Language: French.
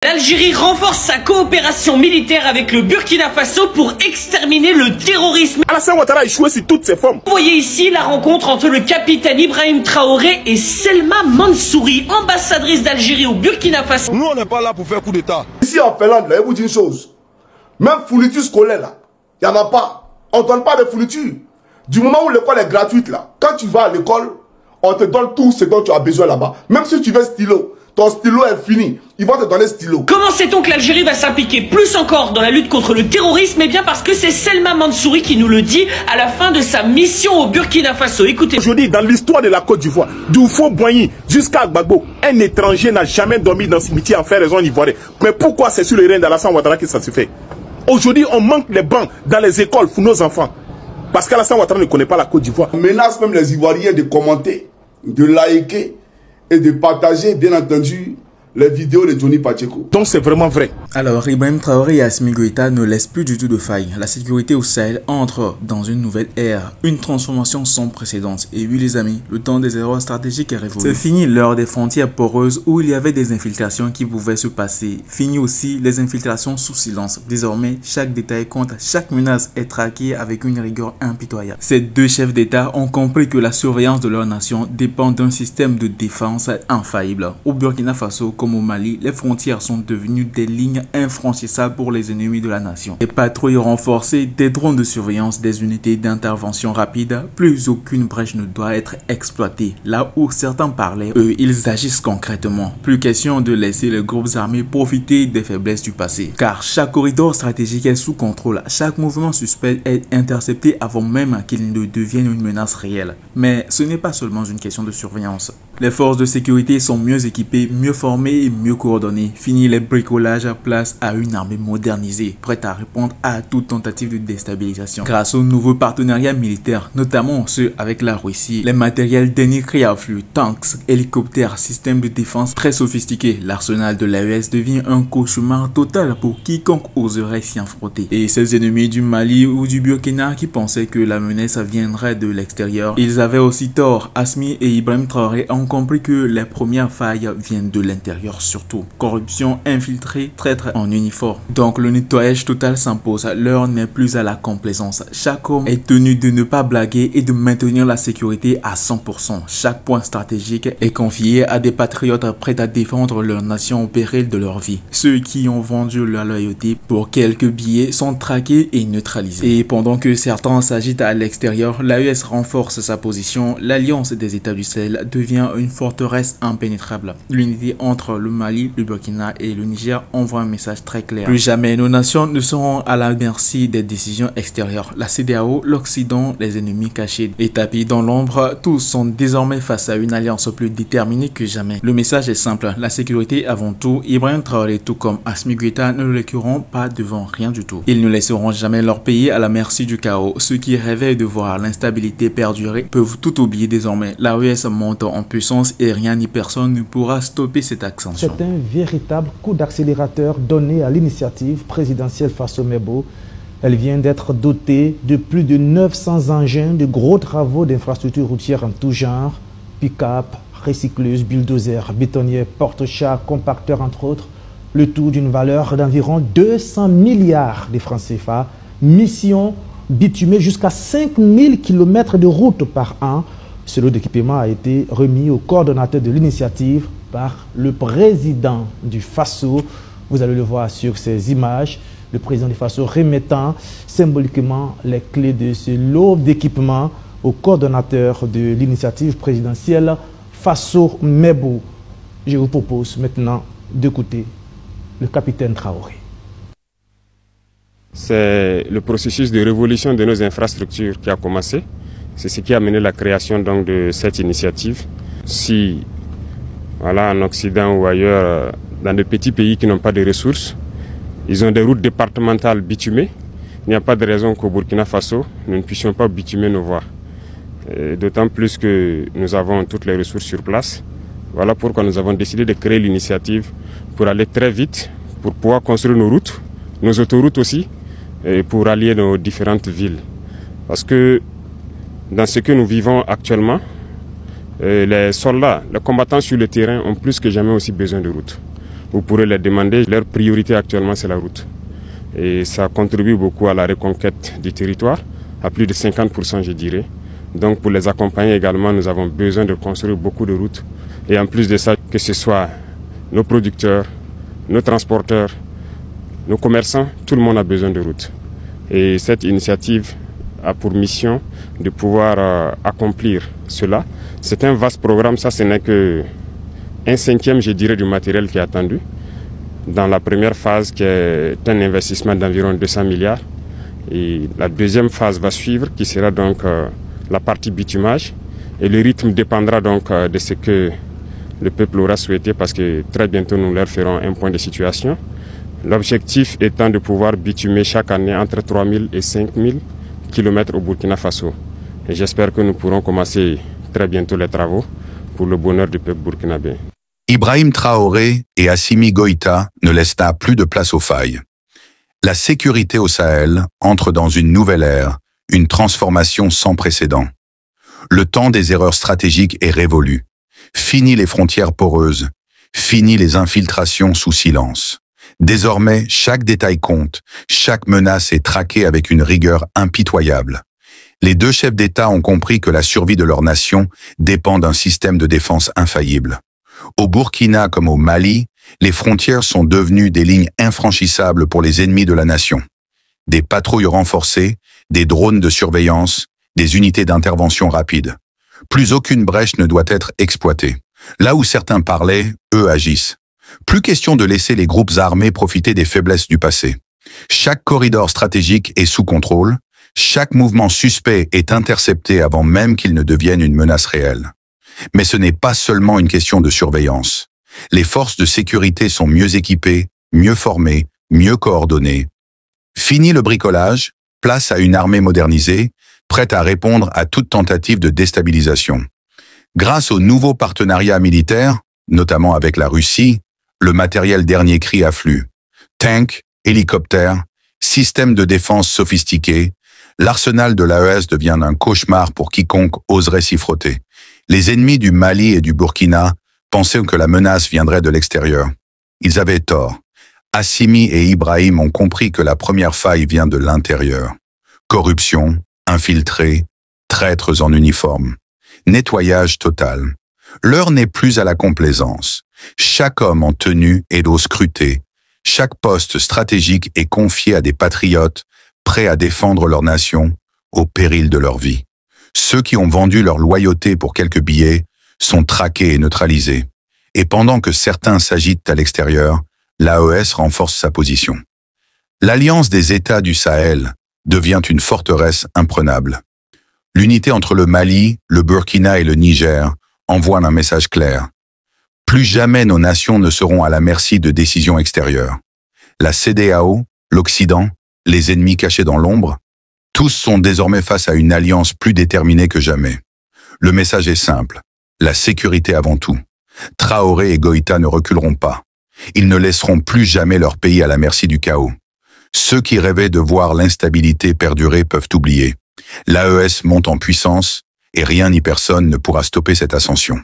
L'Algérie renforce sa coopération militaire avec le Burkina Faso pour exterminer le terrorisme. Alassane Ouattara a échoué sur toutes ses formes. Vous voyez ici la rencontre entre le capitaine Ibrahim Traoré et Selma Mansouri, ambassadrice d'Algérie au Burkina Faso. Nous, on n'est pas là pour faire coup d'État. Ici en Finlande, je vais vous dire une chose. Même fourniture scolaire, là, il n'y en a pas. On ne donne pas de fourniture. Du moment où l'école est gratuite, là, quand tu vas à l'école, on te donne tout ce dont tu as besoin là-bas. Même si tu veux stylo, ton stylo est fini. Ils vont te donner stylo. Comment sait-on que l'Algérie va s'impliquer plus encore dans la lutte contre le terrorisme? Eh bien parce que c'est Selma Mansouri qui nous le dit à la fin de sa mission au Burkina Faso. Écoutez. Aujourd'hui, dans l'histoire de la Côte d'Ivoire, d'Oufo-Boigny jusqu'à Gbagbo, un étranger n'a jamais dormi dans ce cimetière en fait raison ivoirienne. Mais pourquoi c'est sur le règne d'Alassane Ouattara que ça se fait? Aujourd'hui, on manque les bancs dans les écoles pour nos enfants. Parce qu'Alassane Ouattara ne connaît pas la Côte d'Ivoire. On menace même les Ivoiriens de commenter, de liker et de partager, bien entendu, les vidéos de Johnny Pacheco. Donc c'est vraiment vrai. Alors Ibrahim Traoré et Assimi Goïta ne laissent plus du tout de faille. La sécurité au Sahel entre dans une nouvelle ère, une transformation sans précédent. Et oui les amis, le temps des erreurs stratégiques est révolu. C'est fini l'heure des frontières poreuses où il y avait des infiltrations qui pouvaient se passer. Fini aussi les infiltrations sous silence. Désormais, chaque détail compte, chaque menace est traquée avec une rigueur impitoyable. Ces deux chefs d'État ont compris que la surveillance de leur nation dépend d'un système de défense infaillible. Au Burkina Faso, comme au Mali, les frontières sont devenues des lignes infranchissables pour les ennemis de la nation. Des patrouilles renforcées, des drones de surveillance, des unités d'intervention rapide, plus aucune brèche ne doit être exploitée. Là où certains parlaient, eux, ils agissent concrètement. Plus question de laisser les groupes armés profiter des faiblesses du passé. Car chaque corridor stratégique est sous contrôle, chaque mouvement suspect est intercepté avant même qu'il ne devienne une menace réelle. Mais ce n'est pas seulement une question de surveillance. Les forces de sécurité sont mieux équipées, mieux formées et mieux coordonnées. Fini les bricolages, place à une armée modernisée, prête à répondre à toute tentative de déstabilisation. Grâce aux nouveaux partenariats militaires, notamment ceux avec la Russie, les matériels dernier cri affluent, tanks, hélicoptères, systèmes de défense très sophistiqués, l'arsenal de l'AES devient un cauchemar total pour quiconque oserait s'y affronter. Et ces ennemis du Mali ou du Burkina qui pensaient que la menace viendrait de l'extérieur, ils avaient aussi tort. Assimi et Ibrahim Traoré ont compris que les premières failles viennent de l'intérieur surtout. Corruption, infiltrée, traître en uniforme. Donc le nettoyage total s'impose. L'heure n'est plus à la complaisance. Chaque homme est tenu de ne pas blaguer et de maintenir la sécurité à 100%. Chaque point stratégique est confié à des patriotes prêts à défendre leur nation au péril de leur vie. Ceux qui ont vendu leur loyauté pour quelques billets sont traqués et neutralisés. Et pendant que certains s'agitent à l'extérieur, l'AES renforce sa position. L'alliance des États du Sahel devient une forteresse impénétrable. L'unité entre le Mali, le Burkina et le Niger envoie un message très clair. Plus jamais nos nations ne seront à la merci des décisions extérieures. La CEDEAO, l'Occident, les ennemis cachés et tapis dans l'ombre, tous sont désormais face à une alliance plus déterminée que jamais. Le message est simple, la sécurité avant tout. Ibrahim Traoré tout comme Assimi Goïta ne reculeront pas devant rien du tout. Ils ne laisseront jamais leur pays à la merci du chaos. Ceux qui rêvaient de voir l'instabilité perdurer peuvent tout oublier désormais. L'AES monte en puissance et rien ni personne ne pourra stopper cette ascension. C'est un véritable coup d'accélérateur donné à l'initiative présidentielle Faso-Mebo. Elle vient d'être dotée de plus de 900 engins de gros travaux d'infrastructures routières en tout genre, pick-up, recycleuses, bulldozers, bétonnières, porte-chars, compacteurs entre autres, le tout d'une valeur d'environ 200 milliards de francs CFA. Mission bitumée jusqu'à 5000 km de route par an. Ce lot d'équipement a été remis au coordonnateur de l'initiative par le président du Faso. Vous allez le voir sur ces images. Le président du Faso remettant symboliquement les clés de ce lot d'équipement au coordonnateur de l'initiative présidentielle Faso-Mebo. Je vous propose maintenant d'écouter le capitaine Traoré. C'est le processus de révolution de nos infrastructures qui a commencé. C'est ce qui a mené la création donc de cette initiative. Si, voilà, en Occident ou ailleurs, dans de petits pays qui n'ont pas de ressources, ils ont des routes départementales bitumées, il n'y a pas de raison qu'au Burkina Faso, nous ne puissions pas bitumer nos voies. D'autant plus que nous avons toutes les ressources sur place. Voilà pourquoi nous avons décidé de créer l'initiative pour aller très vite, pour pouvoir construire nos routes, nos autoroutes aussi, et pour allier nos différentes villes. Parce que dans ce que nous vivons actuellement, les soldats, les combattants sur le terrain ont plus que jamais aussi besoin de routes. vous pourrez les demander. Leur priorité actuellement, c'est la route. Et ça contribue beaucoup à la reconquête du territoire, à plus de 50%, je dirais. Donc pour les accompagner également, nous avons besoin de construire beaucoup de routes. Et en plus de ça, que ce soit nos producteurs, nos transporteurs, nos commerçants, tout le monde a besoin de routes. Et cette initiative a pour mission de pouvoir accomplir cela. C'est un vaste programme, ça ce n'est que un cinquième, je dirais, du matériel qui est attendu. Dans la première phase, qui est un investissement d'environ 200 milliards. Et la deuxième phase va suivre, qui sera donc la partie bitumage. Et le rythme dépendra donc de ce que le peuple aura souhaité, parce que très bientôt nous leur ferons un point de situation. L'objectif étant de pouvoir bitumer chaque année entre 3000 et 5000 km au Burkina Faso. Et j'espère que nous pourrons commencer très bientôt les travaux pour le bonheur du peuple burkinabé. Ibrahim Traoré et Assimi Goïta ne laissent plus de place aux failles. La sécurité au Sahel entre dans une nouvelle ère, une transformation sans précédent. Le temps des erreurs stratégiques est révolu. Fini les frontières poreuses. Fini les infiltrations sous silence. Désormais, chaque détail compte. Chaque menace est traquée avec une rigueur impitoyable. Les deux chefs d'État ont compris que la survie de leur nation dépend d'un système de défense infaillible. Au Burkina comme au Mali, les frontières sont devenues des lignes infranchissables pour les ennemis de la nation. Des patrouilles renforcées, des drones de surveillance, des unités d'intervention rapide. Plus aucune brèche ne doit être exploitée. Là où certains parlaient, eux agissent. Plus question de laisser les groupes armés profiter des faiblesses du passé. Chaque corridor stratégique est sous contrôle, chaque mouvement suspect est intercepté avant même qu'il ne devienne une menace réelle. Mais ce n'est pas seulement une question de surveillance. Les forces de sécurité sont mieux équipées, mieux formées, mieux coordonnées. Fini le bricolage, place à une armée modernisée, prête à répondre à toute tentative de déstabilisation. Grâce aux nouveaux partenariats militaires, notamment avec la Russie, le matériel dernier cri afflue. Tanks, hélicoptères, systèmes de défense sophistiqués, l'arsenal de l'AES devient un cauchemar pour quiconque oserait s'y frotter. Les ennemis du Mali et du Burkina pensaient que la menace viendrait de l'extérieur. Ils avaient tort. Assimi et Ibrahim ont compris que la première faille vient de l'intérieur. Corruption, infiltrés, traîtres en uniforme. Nettoyage total. L'heure n'est plus à la complaisance. Chaque homme en tenue est au scruté. Chaque poste stratégique est confié à des patriotes prêts à défendre leur nation au péril de leur vie. Ceux qui ont vendu leur loyauté pour quelques billets sont traqués et neutralisés. Et pendant que certains s'agitent à l'extérieur, l'AES renforce sa position. L'alliance des États du Sahel devient une forteresse imprenable. L'unité entre le Mali, le Burkina et le Niger envoie un message clair. Plus jamais nos nations ne seront à la merci de décisions extérieures. La CEDEAO, l'Occident, les ennemis cachés dans l'ombre, tous sont désormais face à une alliance plus déterminée que jamais. Le message est simple, la sécurité avant tout. Traoré et Goïta ne reculeront pas. Ils ne laisseront plus jamais leur pays à la merci du chaos. Ceux qui rêvaient de voir l'instabilité perdurer peuvent oublier. L'AES monte en puissance et rien ni personne ne pourra stopper cette ascension.